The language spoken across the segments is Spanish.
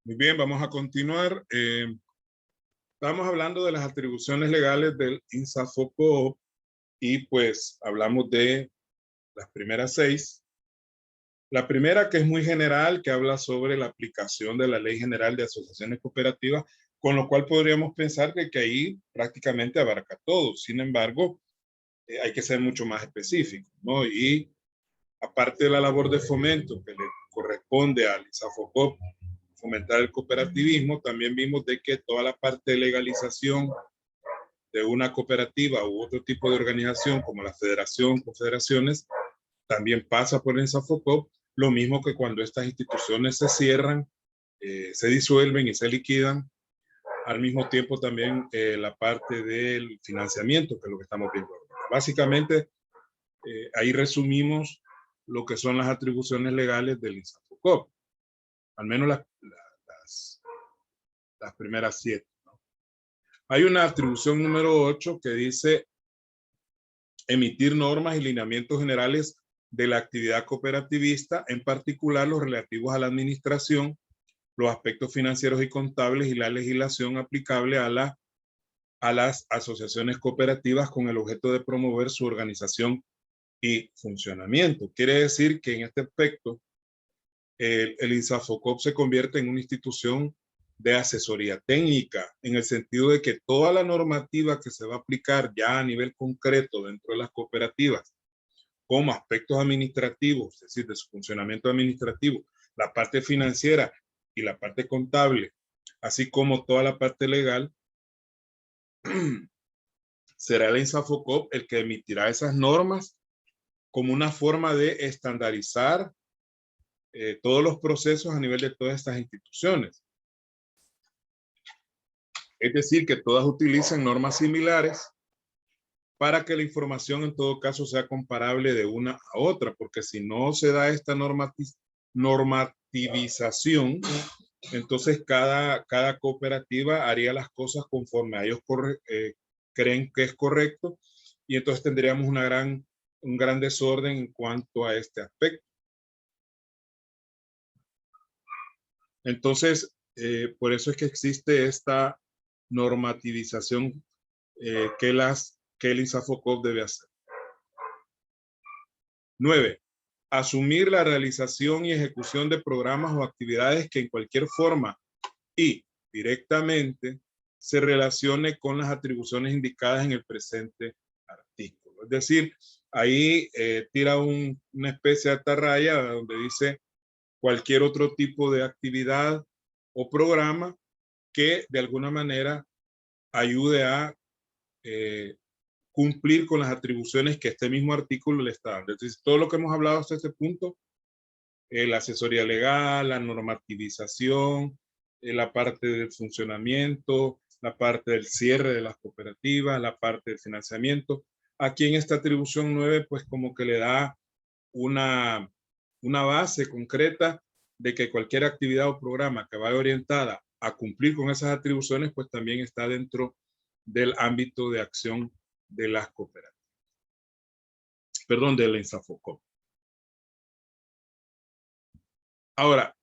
Muy bien, vamos a continuar. Estamos hablando de las atribuciones legales del INSAFOCOOP y pues hablamos de las primeras 6. La primera, que es muy general, que habla sobre la aplicación de la Ley General de Asociaciones Cooperativas, con lo cual podríamos pensar que ahí prácticamente abarca todo. Sin embargo, hay que ser mucho más específico, ¿no? Y aparte de la labor de fomento que le corresponde al INSAFOCOOP, fomentar el cooperativismo, también vimos de que toda la parte de legalización de una cooperativa u otro tipo de organización como la federación, confederaciones, también pasa por el INSAFOCOOP, lo mismo que cuando estas instituciones se cierran, se disuelven y se liquidan. Al mismo tiempo también la parte del financiamiento, que es lo que estamos viendo ahora. Básicamente, ahí resumimos lo que son las atribuciones legales del INSAFOCOOP, al menos las primeras 7. ¿no? Hay una atribución número 8 que dice emitir normas y lineamientos generales de la actividad cooperativista, en particular los relativos a la administración, los aspectos financieros y contables y la legislación aplicable a las asociaciones cooperativas con el objeto de promover su organización y funcionamiento. Quiere decir que en este aspecto el INSAFOCOOP se convierte en una institución de asesoría técnica, en el sentido de que toda la normativa que se va a aplicar ya a nivel concreto dentro de las cooperativas, como aspectos administrativos, es decir, de su funcionamiento administrativo, la parte financiera y la parte contable, así como toda la parte legal, será el INSAFOCOOP el que emitirá esas normas como una forma de estandarizar todos los procesos a nivel de todas estas instituciones. Es decir, que todas utilizan normas similares para que la información en todo caso sea comparable de una a otra, porque si no se da esta normativización, entonces cada cooperativa haría las cosas conforme a ellos creen que es correcto, y entonces tendríamos un gran desorden en cuanto a este aspecto. Entonces, por eso es que existe esta normativización que el INSAFOCOOP debe hacer. 9. Asumir la realización y ejecución de programas o actividades que en cualquier forma y directamente se relacione con las atribuciones indicadas en el presente artículo. Es decir, ahí tira una especie de atarraya donde dice cualquier otro tipo de actividad o programa que de alguna manera ayude a cumplir con las atribuciones que este mismo artículo le está dando. Entonces, todo lo que hemos hablado hasta este punto, la asesoría legal, la normativización, la parte del funcionamiento, la parte del cierre de las cooperativas, la parte del financiamiento. Aquí en esta atribución 9, pues como que le da una base concreta de que cualquier actividad o programa que vaya orientada a cumplir con esas atribuciones, pues también está dentro del ámbito de acción de las cooperativas. Perdón, del INSAFOCOOP. Ahora,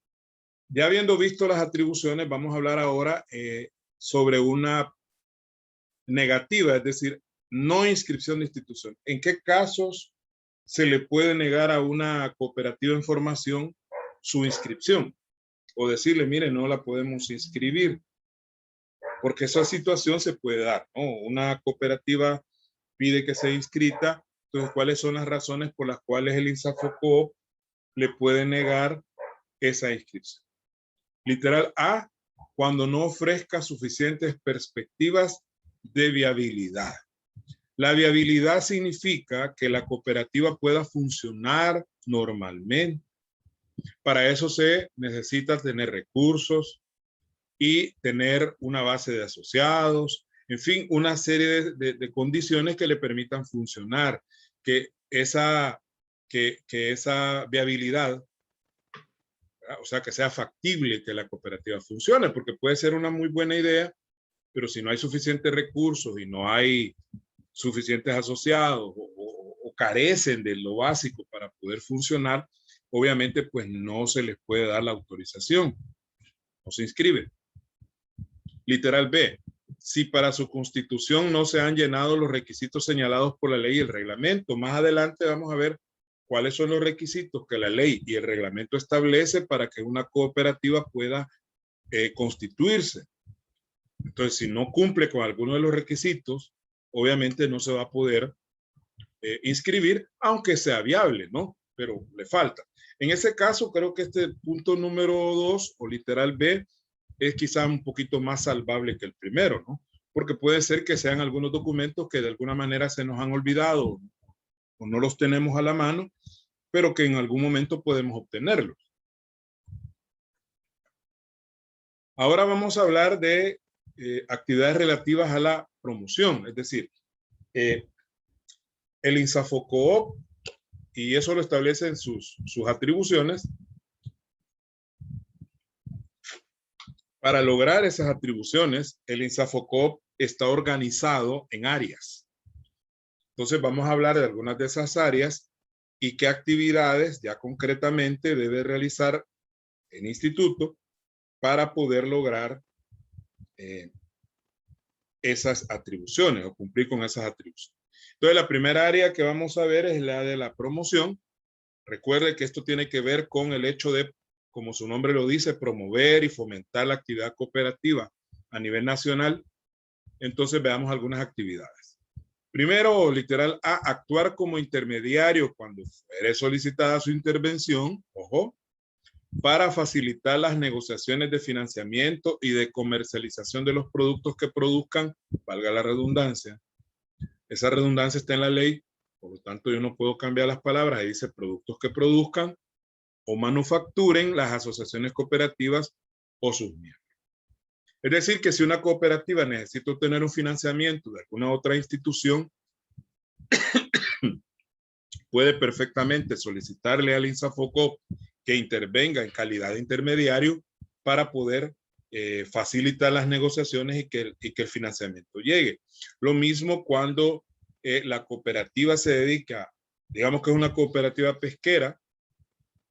ya habiendo visto las atribuciones, vamos a hablar ahora sobre una negativa, es decir, no inscripción de institución. ¿En qué casos se le puede negar a una cooperativa en formación su inscripción? O decirle, mire, no la podemos inscribir, porque esa situación se puede dar, ¿no? Una cooperativa pide que sea inscrita, entonces, ¿cuáles son las razones por las cuales el INSAFOCOOP le puede negar esa inscripción? Literal A, cuando no ofrezca suficientes perspectivas de viabilidad. La viabilidad significa que la cooperativa pueda funcionar normalmente. Para eso se necesita tener recursos y tener una base de asociados, en fin, una serie de condiciones que le permitan funcionar, que esa viabilidad, o sea, que sea factible que la cooperativa funcione, porque puede ser una muy buena idea, pero si no hay suficientes recursos y no hay suficientes asociados o carecen de lo básico para poder funcionar, obviamente pues no se les puede dar la autorización. no se inscribe. Literal B, si para su constitución no se han llenado los requisitos señalados por la ley y el reglamento. Más adelante vamos a ver cuáles son los requisitos que la ley y el reglamento establece para que una cooperativa pueda constituirse. Entonces, si no cumple con alguno de los requisitos, obviamente no se va a poder inscribir, aunque sea viable, ¿no? Pero le falta. En ese caso, creo que este punto número 2 o literal B es quizá un poquito más salvable que el primero, ¿no? Porque puede ser que sean algunos documentos que de alguna manera se nos han olvidado o no los tenemos a la mano, pero que en algún momento podemos obtenerlos. Ahora vamos a hablar de actividades relativas a la promoción, es decir, el INSAFOCOOP, y eso lo establece en sus atribuciones. Para lograr esas atribuciones, el INSAFOCOOP está organizado en áreas. Entonces vamos a hablar de algunas de esas áreas y qué actividades ya concretamente debe realizar el instituto para poder lograr esas atribuciones o cumplir con esas atribuciones. Entonces la primera área que vamos a ver es la de la promoción. Recuerde que esto tiene que ver con el hecho de, como su nombre lo dice, promover y fomentar la actividad cooperativa a nivel nacional. Entonces veamos algunas actividades. Primero, literal A, actuar como intermediario cuando fuere solicitada su intervención, ojo, para facilitar las negociaciones de financiamiento y de comercialización de los productos que produzcan, valga la redundancia. Esa redundancia está en la ley, por lo tanto yo no puedo cambiar las palabras, ahí dice productos que produzcan o manufacturen las asociaciones cooperativas o sus miembros. Es decir, que si una cooperativa necesita obtener un financiamiento de alguna otra institución, puede perfectamente solicitarle al INSAFOCOOP que intervenga en calidad de intermediario para poder facilitar las negociaciones y que el financiamiento llegue. Lo mismo cuando la cooperativa se dedica, digamos que es una cooperativa pesquera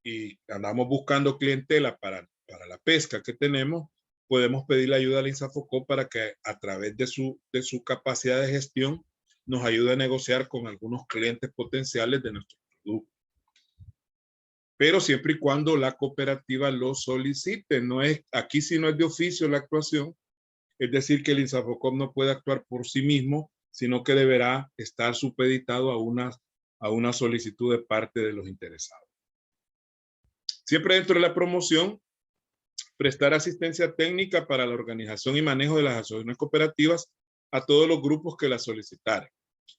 y andamos buscando clientela para la pesca que tenemos, podemos pedirle ayuda al INSAFOCOOP para que a través de su capacidad de gestión nos ayude a negociar con algunos clientes potenciales de nuestro producto. Pero siempre y cuando la cooperativa lo solicite. No es, aquí sí no es de oficio la actuación, es decir que el INSAFOCOOP no puede actuar por sí mismo, sino que deberá estar supeditado a una solicitud de parte de los interesados. Siempre dentro de la promoción, prestar asistencia técnica para la organización y manejo de las asociaciones cooperativas a todos los grupos que la solicitaren.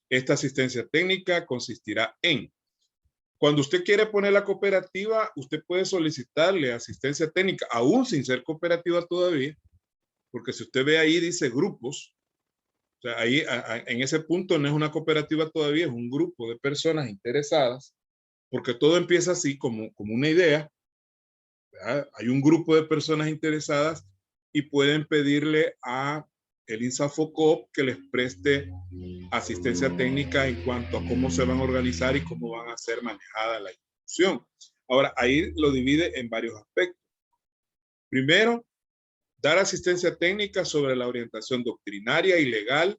Esta asistencia técnica consistirá en, cuando usted quiere poner la cooperativa, usted puede solicitarle asistencia técnica, aún sin ser cooperativa todavía, porque si usted ve ahí dice grupos, o sea, ahí en ese punto no es una cooperativa todavía, es un grupo de personas interesadas, porque todo empieza así como una idea, ¿verdad? Hay un grupo de personas interesadas y pueden pedirle a el INSAFOCOOP que les preste asistencia técnica en cuanto a cómo se van a organizar y cómo van a ser manejada la institución. Ahora, ahí lo divide en varios aspectos. Primero, dar asistencia técnica sobre la orientación doctrinaria y legal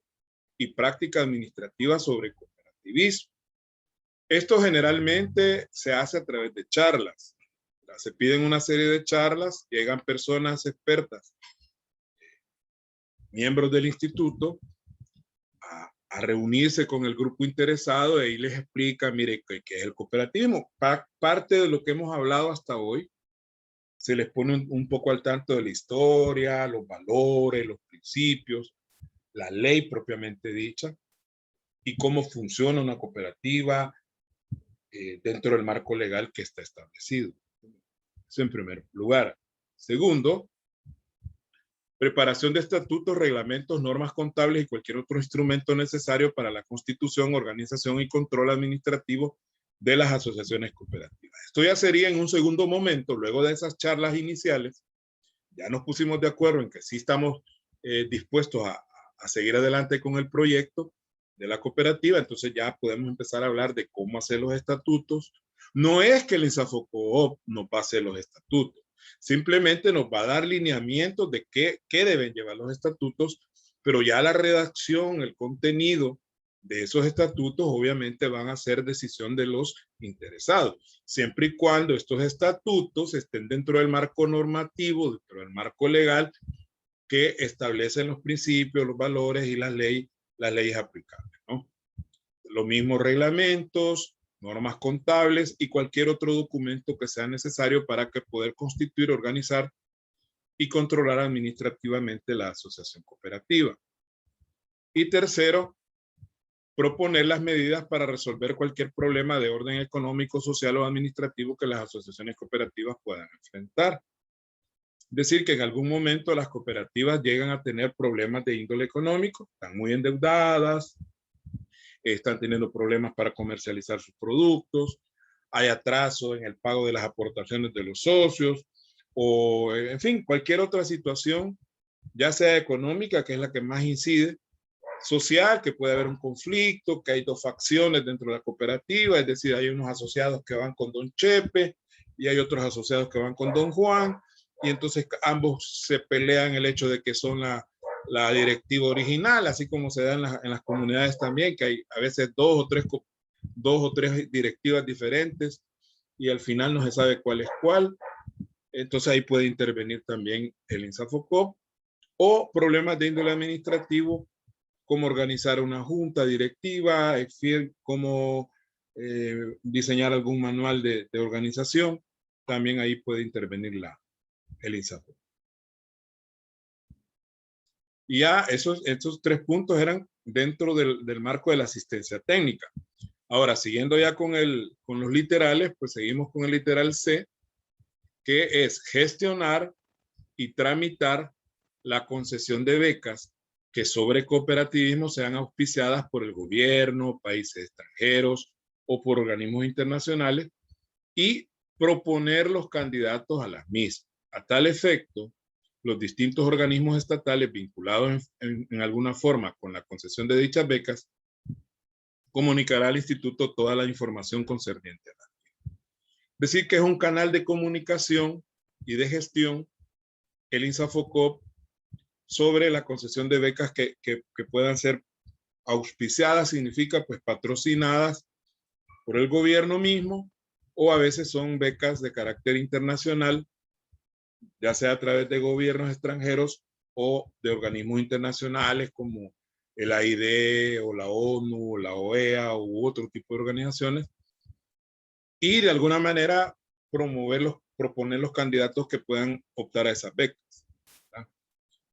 y práctica administrativa sobre cooperativismo. Esto generalmente se hace a través de charlas. Se piden una serie de charlas, llegan personas expertas, miembros del instituto, a reunirse con el grupo interesado y ahí les explica, mire, qué es el cooperativismo. Parte de lo que hemos hablado hasta hoy, se les pone un poco al tanto de la historia, los valores, los principios, la ley propiamente dicha y cómo funciona una cooperativa dentro del marco legal que está establecido. Eso en primer lugar. Segundo, preparación de estatutos, reglamentos, normas contables y cualquier otro instrumento necesario para la constitución, organización y control administrativo de las asociaciones cooperativas. Esto ya sería en un segundo momento, luego de esas charlas iniciales, ya nos pusimos de acuerdo en que sí estamos dispuestos a seguir adelante con el proyecto de la cooperativa, entonces ya podemos empezar a hablar de cómo hacer los estatutos. No es que el INSAFOCOOP no pase los estatutos, Simplemente nos va a dar lineamientos de qué deben llevar los estatutos, pero ya la redacción, el contenido de esos estatutos obviamente van a ser decisión de los interesados, siempre y cuando estos estatutos estén dentro del marco normativo, dentro del marco legal que establecen los principios, los valores y las leyes aplicables, ¿no? Los mismos reglamentos, normas contables y cualquier otro documento que sea necesario para que poder constituir, organizar y controlar administrativamente la asociación cooperativa. Y tercero, proponer las medidas para resolver cualquier problema de orden económico, social o administrativo que las asociaciones cooperativas puedan enfrentar. Es decir, que en algún momento las cooperativas llegan a tener problemas de índole económico, están muy endeudadas, están teniendo problemas para comercializar sus productos, hay atraso en el pago de las aportaciones de los socios, o en fin, cualquier otra situación, ya sea económica, que es la que más incide, social, que puede haber un conflicto, que hay dos facciones dentro de la cooperativa, es decir, hay unos asociados que van con don Chepe y hay otros asociados que van con don Juan, y entonces ambos se pelean el hecho de que son la directiva original, así como se da en las comunidades también, que hay a veces dos o tres directivas diferentes y al final no se sabe cuál es cuál. Entonces ahí puede intervenir también el INSAFOCOP, o problemas de índole administrativo, cómo organizar una junta directiva, cómo diseñar algún manual de organización. También ahí puede intervenir el INSAFOCOP. Y ya estos tres puntos eran dentro del marco de la asistencia técnica. Ahora, siguiendo ya con los literales, pues seguimos con el literal C, que es gestionar y tramitar la concesión de becas que sobre cooperativismo sean auspiciadas por el gobierno, países extranjeros o por organismos internacionales, y proponer los candidatos a las mismas. A tal efecto, los distintos organismos estatales vinculados en alguna forma con la concesión de dichas becas comunicará al instituto toda la información concerniente a la misma. Es decir, que es un canal de comunicación y de gestión el INSAFOCOP sobre la concesión de becas que puedan ser auspiciadas, significa pues patrocinadas por el gobierno mismo, o a veces son becas de carácter internacional, ya sea a través de gobiernos extranjeros o de organismos internacionales como el AID o la ONU o la OEA u otro tipo de organizaciones, y de alguna manera proponer los candidatos que puedan optar a esas becas.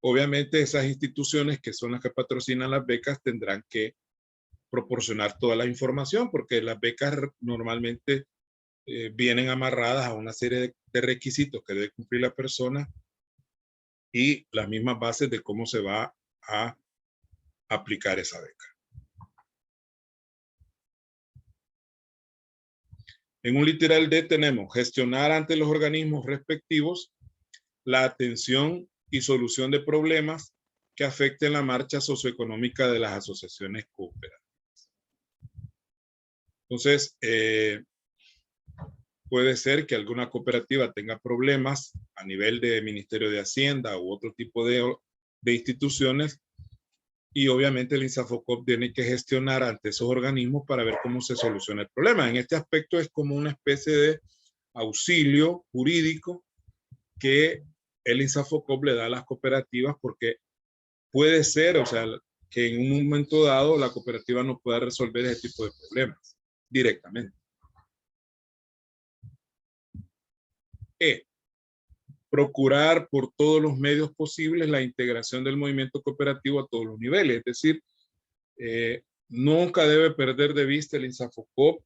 Obviamente esas instituciones que son las que patrocinan las becas tendrán que proporcionar toda la información, porque las becas normalmente vienen amarradas a una serie de requisitos que debe cumplir la persona y las mismas bases de cómo se va a aplicar esa beca. En un literal D tenemos gestionar ante los organismos respectivos la atención y solución de problemas que afecten la marcha socioeconómica de las asociaciones cooperativas. Entonces, puede ser que alguna cooperativa tenga problemas a nivel de Ministerio de Hacienda u otro tipo de instituciones, y obviamente el INSAFOCOP tiene que gestionar ante esos organismos para ver cómo se soluciona el problema. En este aspecto es como una especie de auxilio jurídico que el INSAFOCOP le da a las cooperativas, porque puede ser, o sea, que en un momento dado la cooperativa no pueda resolver ese tipo de problemas directamente. Procurar por todos los medios posibles la integración del movimiento cooperativo a todos los niveles. Es decir, nunca debe perder de vista el INSAFOCOP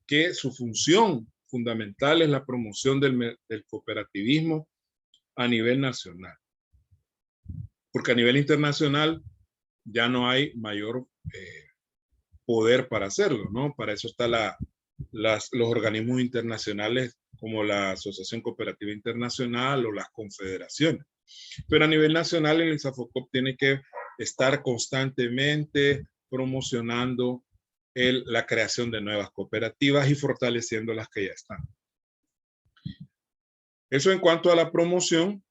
que su función fundamental es la promoción del cooperativismo a nivel nacional. Porque a nivel internacional ya no hay mayor poder para hacerlo, ¿no? Para eso están los organismos internacionales como la Asociación Cooperativa Internacional o las confederaciones. Pero a nivel nacional el INSAFOCOP tiene que estar constantemente promocionando la creación de nuevas cooperativas y fortaleciendo las que ya están. Eso en cuanto a la promoción,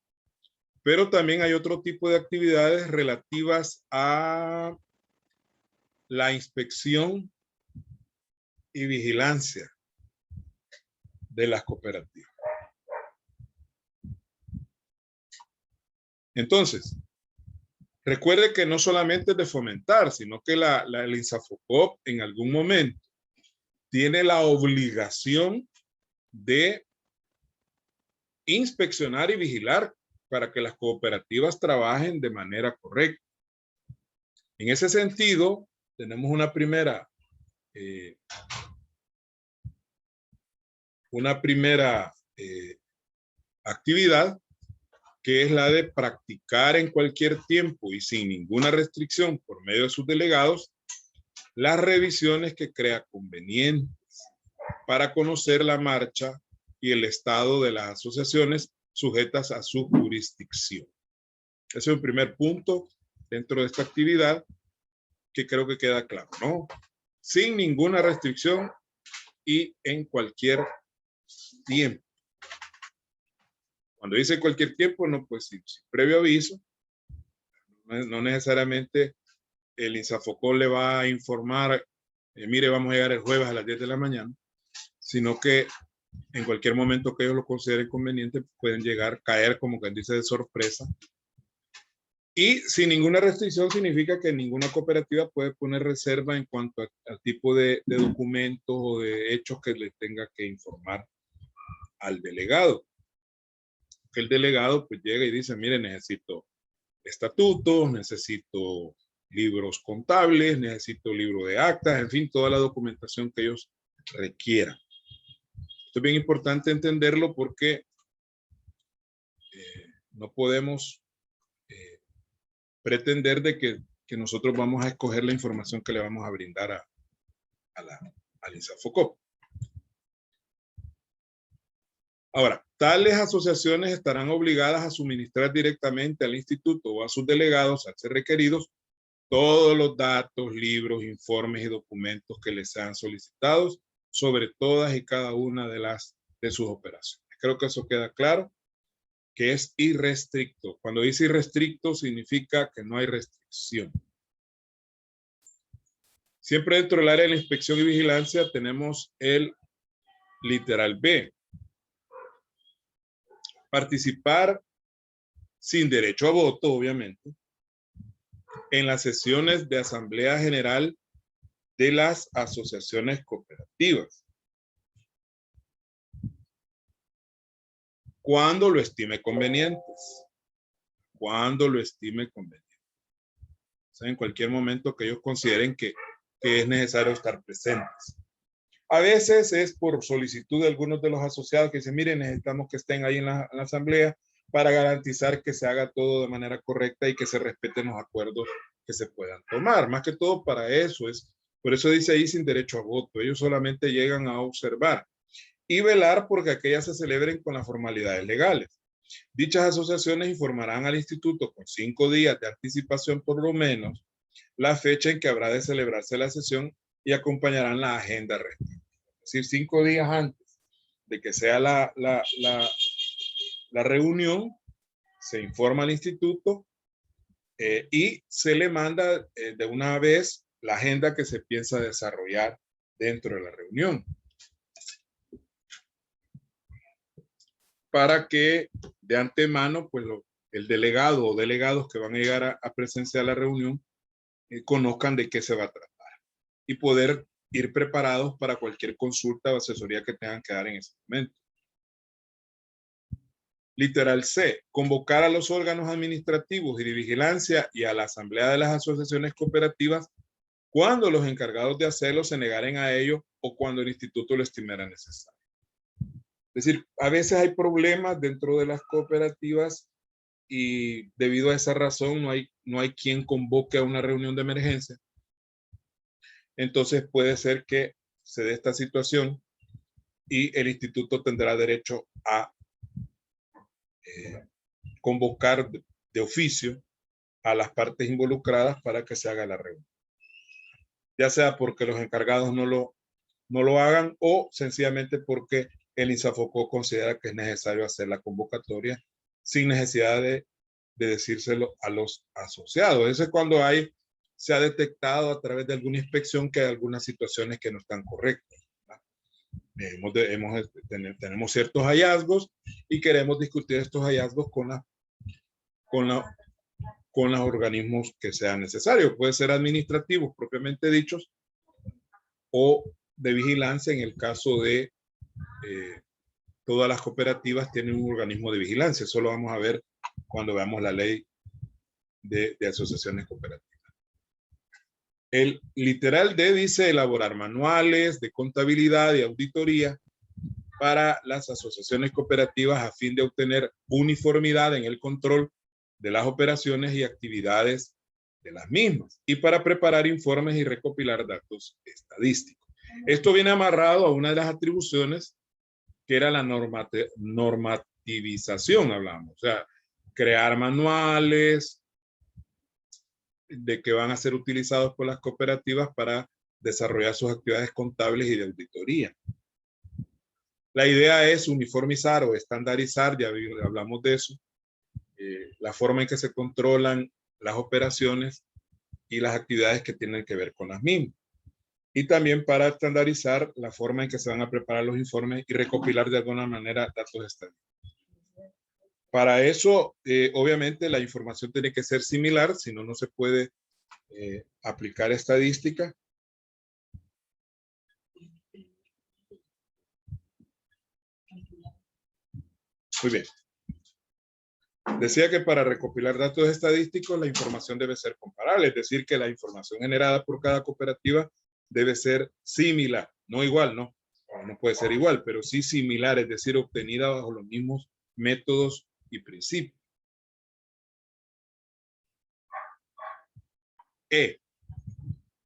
pero también hay otro tipo de actividades relativas a la inspección y vigilancia de las cooperativas. Entonces, recuerde que no solamente es de fomentar, sino que el INSAFOCOP en algún momento tiene la obligación de inspeccionar y vigilar para que las cooperativas trabajen de manera correcta. En ese sentido, tenemos una primera actividad, que es la de practicar en cualquier tiempo y sin ninguna restricción por medio de sus delegados las revisiones que crea convenientes para conocer la marcha y el estado de las asociaciones sujetas a su jurisdicción. Ese es un primer punto dentro de esta actividad que creo que queda claro, ¿no? Sin ninguna restricción y en cualquier tiempo. Cuando dice cualquier tiempo, no, pues sin previo aviso, no necesariamente el INSAFOCOP le va a informar, mire, vamos a llegar el jueves a las 10 de la mañana, sino que en cualquier momento que ellos lo consideren conveniente, pueden llegar, caer, como quien dice, de sorpresa. Y sin ninguna restricción significa que ninguna cooperativa puede poner reserva en cuanto al tipo de documentos o de hechos que le tenga que informar al delegado. Que el delegado pues llega y dice, mire, necesito estatutos, necesito libros contables, necesito libro de actas, en fin, toda la documentación que ellos requieran. Esto es bien importante entenderlo porque no podemos pretender de que nosotros vamos a escoger la información que le vamos a brindar al INSAFOCOP. Ahora, tales asociaciones estarán obligadas a suministrar directamente al instituto o a sus delegados, al ser requeridos, todos los datos, libros, informes y documentos que les sean solicitados sobre todas y cada una de sus operaciones. Creo que eso queda claro, que es irrestricto. Cuando dice irrestricto significa que no hay restricción. Siempre dentro del área de la inspección y vigilancia tenemos el literal B. Participar sin derecho a voto, obviamente, en las sesiones de asamblea general de las asociaciones cooperativas, cuando lo estime conveniente. Cuando lo estime conveniente. O sea, en cualquier momento que ellos consideren que es necesario estar presentes. A veces es por solicitud de algunos de los asociados que dicen, miren, necesitamos que estén ahí en la asamblea para garantizar que se haga todo de manera correcta y que se respeten los acuerdos que se puedan tomar. Más que todo para eso es, por eso dice ahí sin derecho a voto. Ellos solamente llegan a observar y velar porque aquellas se celebren con las formalidades legales. Dichas asociaciones informarán al instituto con 5 días de anticipación por lo menos la fecha en que habrá de celebrarse la sesión y acompañarán la agenda respectiva. Es decir, 5 días antes de que sea la reunión, se informa al instituto y se le manda de una vez la agenda que se piensa desarrollar dentro de la reunión. Para que de antemano, pues el delegado o delegados que van a llegar a presenciar la reunión conozcan de qué se va a tratar y poder ir preparados para cualquier consulta o asesoría que tengan que dar en ese momento. Literal C, convocar a los órganos administrativos y de vigilancia y a la asamblea de las asociaciones cooperativas cuando los encargados de hacerlo se negaren a ello o cuando el instituto lo estimara necesario. Es decir, a veces hay problemas dentro de las cooperativas y debido a esa razón no hay quien convoque a una reunión de emergencia. Entonces puede ser que se dé esta situación y el instituto tendrá derecho a convocar de oficio a las partes involucradas para que se haga la reunión. Ya sea porque los encargados no lo hagan o sencillamente porque el INSAFOCO considera que es necesario hacer la convocatoria sin necesidad de decírselo a los asociados. Eso es cuando se ha detectado a través de alguna inspección que hay algunas situaciones que no están correctas. Tenemos ciertos hallazgos y queremos discutir estos hallazgos con los organismos que sean necesarios. Puede ser administrativos propiamente dichos o de vigilancia en el caso de todas las cooperativas tienen un organismo de vigilancia. Eso lo vamos a ver cuando veamos la ley de asociaciones cooperativas. El literal D dice elaborar manuales de contabilidad y auditoría para las asociaciones cooperativas a fin de obtener uniformidad en el control de las operaciones y actividades de las mismas y para preparar informes y recopilar datos estadísticos. Esto viene amarrado a una de las atribuciones que era la normativización, hablamos, o sea, crear manuales de que van a ser utilizados por las cooperativas para desarrollar sus actividades contables y de auditoría. La idea es uniformizar o estandarizar, ya hablamos de eso, la forma en que se controlan las operaciones y las actividades que tienen que ver con las mismas. Y también para estandarizar la forma en que se van a preparar los informes y recopilar de alguna manera datos estadísticos. Para eso, obviamente, la información tiene que ser similar, si no, no se puede aplicar estadística. Muy bien. Decía que para recopilar datos estadísticos, la información debe ser comparable, es decir, que la información generada por cada cooperativa debe ser similar, no igual, no puede ser igual, pero sí similar, es decir, obtenida bajo los mismos métodos y principios.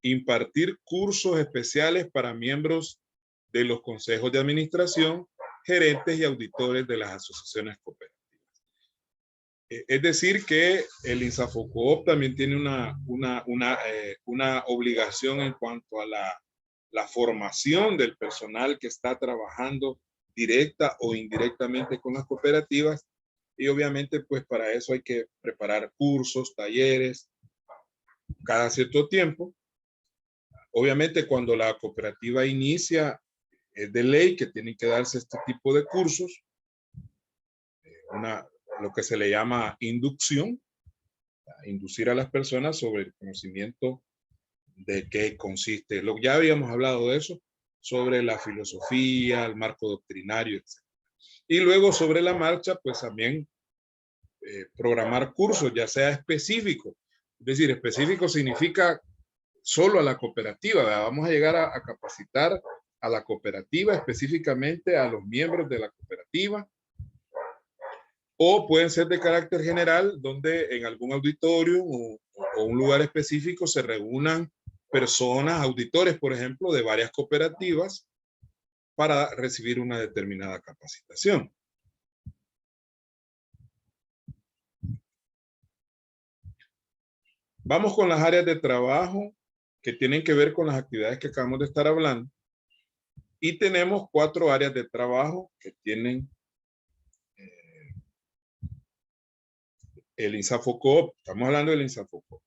Impartir cursos especiales para miembros de los consejos de administración, gerentes y auditores de las asociaciones cooperativas. Es decir, que el INSAFOCOOP también tiene una obligación en cuanto a la formación del personal que está trabajando directa o indirectamente con las cooperativas. Y obviamente, pues para eso hay que preparar cursos, talleres, cada cierto tiempo. Obviamente, cuando la cooperativa inicia, es de ley que tienen que darse este tipo de cursos. Lo que se le llama inducción, inducir a las personas sobre el conocimiento de qué consiste. Ya habíamos hablado de eso, sobre la filosofía, el marco doctrinario, etc. Y luego sobre la marcha, pues también programar cursos, ya sea específico. Es decir, específico significa solo a la cooperativa. Vamos a llegar a capacitar a la cooperativa, específicamente a los miembros de la cooperativa, o pueden ser de carácter general, donde en algún auditorio o un lugar específico se reúnan personas, auditores, por ejemplo, de varias cooperativas para recibir una determinada capacitación. Vamos con las áreas de trabajo que tienen que ver con las actividades que acabamos de estar hablando. Y tenemos 4 áreas de trabajo que tienen el INSAFOCOOP. Estamos hablando del INSAFOCOOP.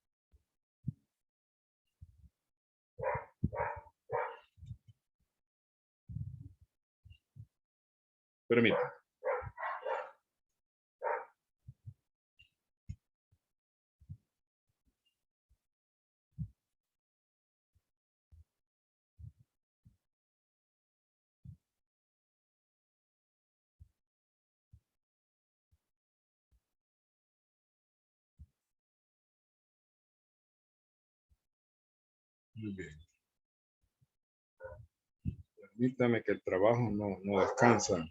Permítanme. Muy bien. Permítame que el trabajo no descansa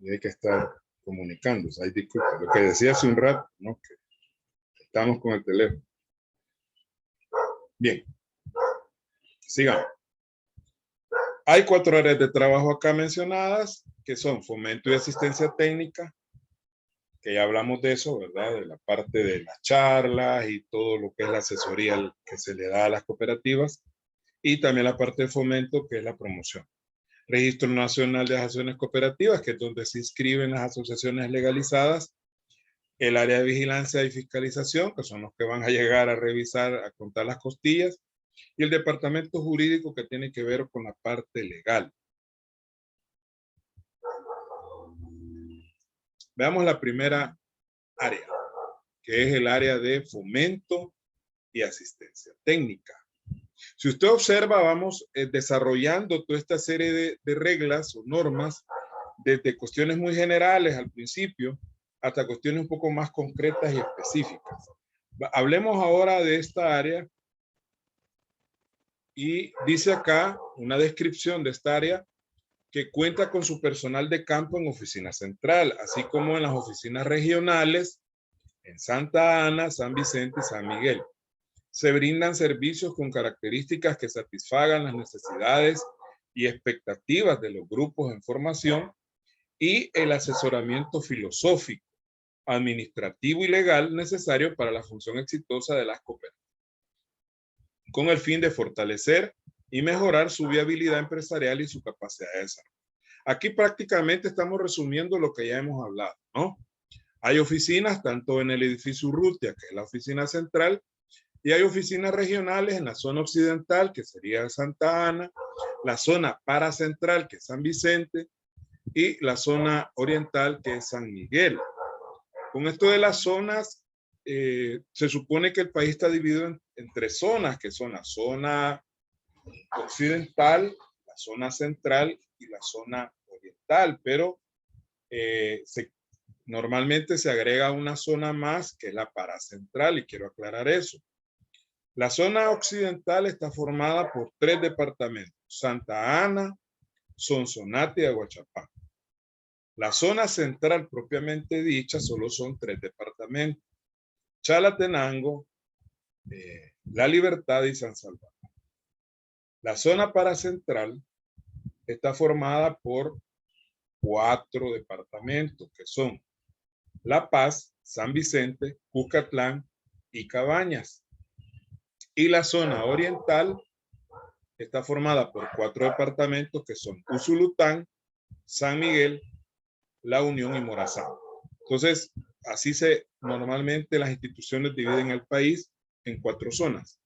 y hay que estar comunicándose. Hay disculpas. Lo que decía hace un rato, ¿no? Que estamos con el teléfono. Bien. Sigamos. Hay 4 áreas de trabajo acá mencionadas, que son fomento y asistencia técnica, que ya hablamos de eso, ¿verdad? De la parte de las charlas y todo lo que es la asesoría que se le da a las cooperativas, y también la parte de fomento, que es la promoción. Registro Nacional de Asociaciones Cooperativas, que es donde se inscriben las asociaciones legalizadas. El área de vigilancia y fiscalización, que son los que van a llegar a revisar, a contar las costillas. Y el departamento jurídico, que tiene que ver con la parte legal. Veamos la primera área, que es el área de fomento y asistencia técnica. Si usted observa, vamos desarrollando toda esta serie de reglas o normas, desde cuestiones muy generales al principio, hasta cuestiones un poco más concretas y específicas. Hablemos ahora de esta área, y dice acá una descripción de esta área, que cuenta con su personal de campo en oficina central, así como en las oficinas regionales, en Santa Ana, San Vicente y San Miguel. Se brindan servicios con características que satisfagan las necesidades y expectativas de los grupos en formación y el asesoramiento filosófico, administrativo y legal necesario para la función exitosa de las cooperativas, con el fin de fortalecer y mejorar su viabilidad empresarial y su capacidad de desarrollo. Aquí prácticamente estamos resumiendo lo que ya hemos hablado, ¿no? Hay oficinas tanto en el edificio Urrutia, que es la oficina central, y hay oficinas regionales en la zona occidental, que sería Santa Ana, la zona paracentral, que es San Vicente, y la zona oriental, que es San Miguel. Con esto de las zonas, se supone que el país está dividido en tres zonas, que son la zona occidental, la zona central y la zona oriental, pero normalmente se agrega una zona más, que es la paracentral, y quiero aclarar eso. La zona occidental está formada por 3 departamentos: Santa Ana, Sonsonate y Aguachapán. La zona central propiamente dicha solo son 3 departamentos: Chalatenango, La Libertad y San Salvador. La zona paracentral está formada por 4 departamentos, que son La Paz, San Vicente, Cuscatlán y Cabañas. Y la zona oriental está formada por 4 departamentos, que son Usulután, San Miguel, La Unión y Morazán. Entonces, así normalmente las instituciones dividen el país en 4 zonas.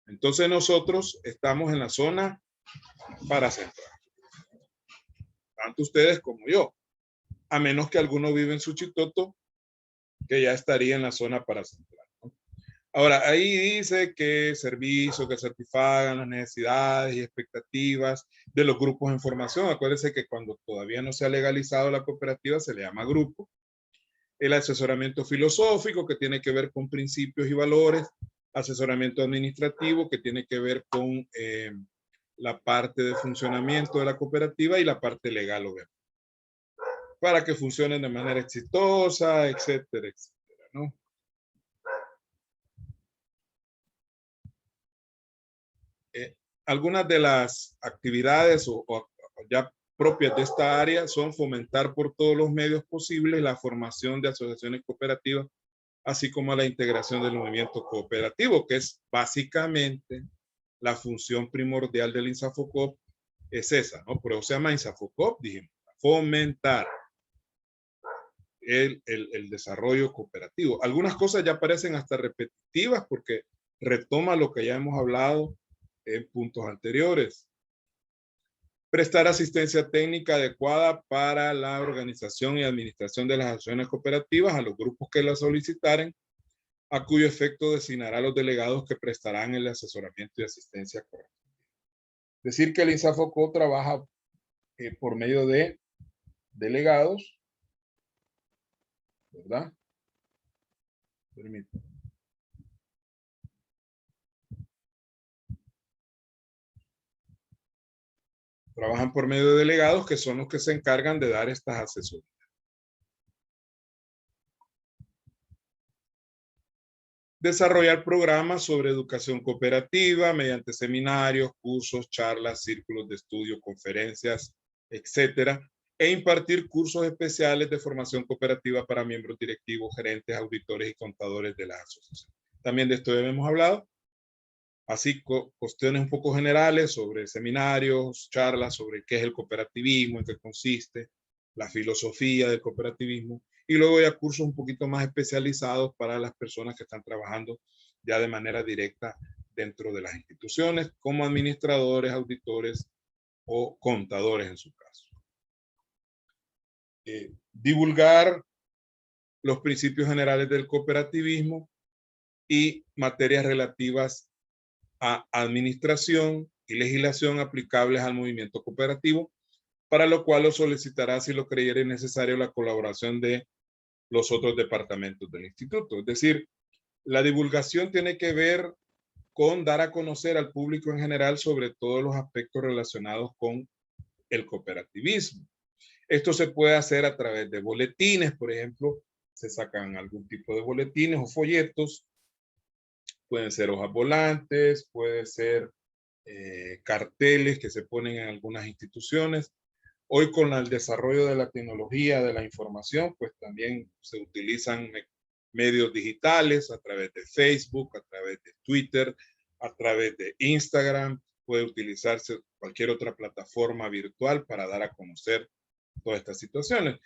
Entonces nosotros estamos en la zona paracentral, tanto ustedes como yo, a menos que alguno vive en Suchitoto, que ya estaría en la zona paracentral, ¿no? Ahora, ahí dice que servicios que satisfagan las necesidades y expectativas de los grupos en formación. Acuérdense que cuando todavía no se ha legalizado la cooperativa se le llama grupo. El asesoramiento filosófico, que tiene que ver con principios y valores. Asesoramiento administrativo, que tiene que ver con la parte de funcionamiento de la cooperativa, y la parte legal, obviamente, para que funcionen de manera exitosa, etcétera, etcétera, ¿no? Algunas de las actividades o ya propias de esta área son fomentar por todos los medios posibles la formación de asociaciones cooperativas, así como la integración del movimiento cooperativo, que es básicamente la función primordial del INSAFOCOP, es esa, ¿no? Por eso se llama INSAFOCOP, dijimos, fomentar el desarrollo cooperativo. Algunas cosas ya parecen hasta repetitivas porque retoma lo que ya hemos hablado en puntos anteriores. Prestar asistencia técnica adecuada para la organización y administración de las asociaciones cooperativas a los grupos que la solicitaren, a cuyo efecto designará a los delegados que prestarán el asesoramiento y asistencia correspondiente. Decir que el INSAFOCO trabaja por medio de delegados, ¿verdad? Permítanme. Trabajan por medio de delegados, que son los que se encargan de dar estas asesorías. Desarrollar programas sobre educación cooperativa mediante seminarios, cursos, charlas, círculos de estudio, conferencias, etcétera, e impartir cursos especiales de formación cooperativa para miembros directivos, gerentes, auditores y contadores de las asociaciones. También de esto ya hemos hablado. así cuestiones un poco generales sobre seminarios, charlas sobre qué es el cooperativismo, en qué consiste, la filosofía del cooperativismo, y luego ya cursos un poquito más especializados para las personas que están trabajando ya de manera directa dentro de las instituciones, como administradores, auditores o contadores en su caso. Divulgar los principios generales del cooperativismo y materias relativas a administración y legislación aplicables al movimiento cooperativo, para lo cual lo solicitará, si lo creyere necesario, la colaboración de los otros departamentos del instituto. Es decir, la divulgación tiene que ver con dar a conocer al público en general sobre todos los aspectos relacionados con el cooperativismo. Esto se puede hacer a través de boletines, por ejemplo, se sacan algún tipo de boletines o folletos, pueden ser hojas volantes, puede ser carteles que se ponen en algunas instituciones. Hoy con el desarrollo de la tecnología de la información, pues también se utilizan medios digitales a través de Facebook, a través de Twitter, a través de Instagram. Puede utilizarse cualquier otra plataforma virtual para dar a conocer todas estas situaciones.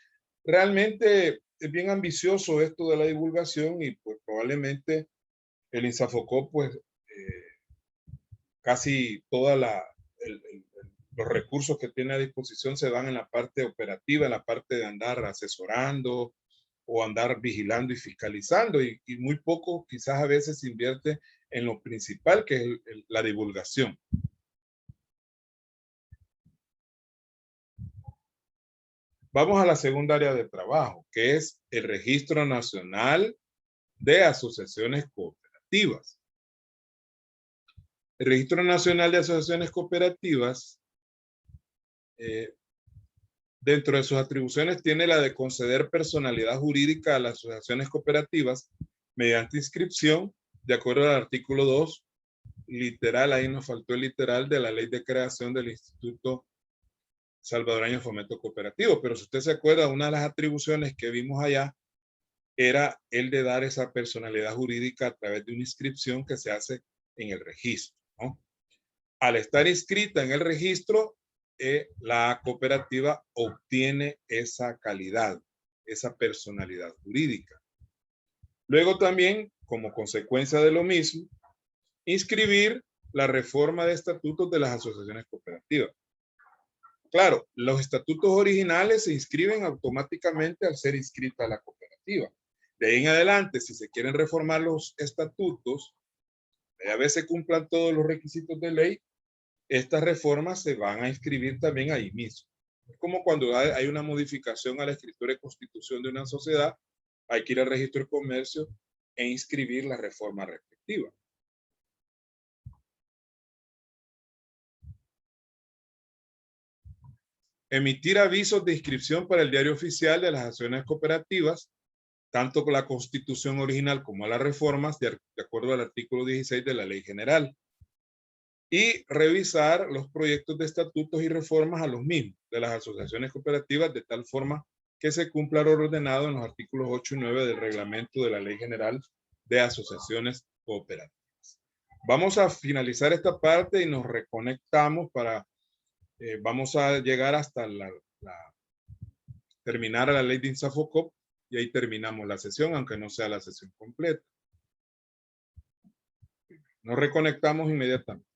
Realmente es bien ambicioso esto de la divulgación y pues probablemente el INSAFOCOP pues casi toda los recursos que tiene a disposición se van en la parte operativa, en la parte de andar asesorando o andar vigilando y fiscalizando, y muy poco quizás a veces se invierte en lo principal, que es la divulgación. Vamos a la segunda área de trabajo, que es el Registro Nacional de Asociaciones Cooperativas. El Registro Nacional de Asociaciones Cooperativas, dentro de sus atribuciones, tiene la de conceder personalidad jurídica a las asociaciones cooperativas mediante inscripción, de acuerdo al artículo 2, literal, ahí nos faltó el literal de la ley de creación del Instituto Salvadoreño de Fomento Cooperativo. Pero si usted se acuerda, una de las atribuciones que vimos allá era el de dar esa personalidad jurídica a través de una inscripción que se hace en el registro, ¿no? Al estar inscrita en el registro, la cooperativa obtiene esa calidad, esa personalidad jurídica. Luego también, como consecuencia de lo mismo, inscribir la reforma de estatutos de las asociaciones cooperativas. Claro, los estatutos originales se inscriben automáticamente al ser inscrita la cooperativa. De ahí en adelante, si se quieren reformar los estatutos, a veces cumplan todos los requisitos de ley, estas reformas se van a inscribir también ahí mismo. Es como cuando hay una modificación a la escritura de constitución de una sociedad, hay que ir al registro de comercio e inscribir la reforma respectiva. Emitir avisos de inscripción para el diario oficial de las acciones cooperativas, tanto con la constitución original como a las reformas, de acuerdo al artículo 16 de la ley general. Y revisar los proyectos de estatutos y reformas a los mismos de las asociaciones cooperativas de tal forma que se cumpla lo ordenado en los artículos 8 y 9 del reglamento de la Ley General de Asociaciones Cooperativas. Vamos a finalizar esta parte y nos reconectamos para, vamos a llegar hasta terminar la ley de INSAFOCOP y ahí terminamos la sesión, aunque no sea la sesión completa. Nos reconectamos inmediatamente.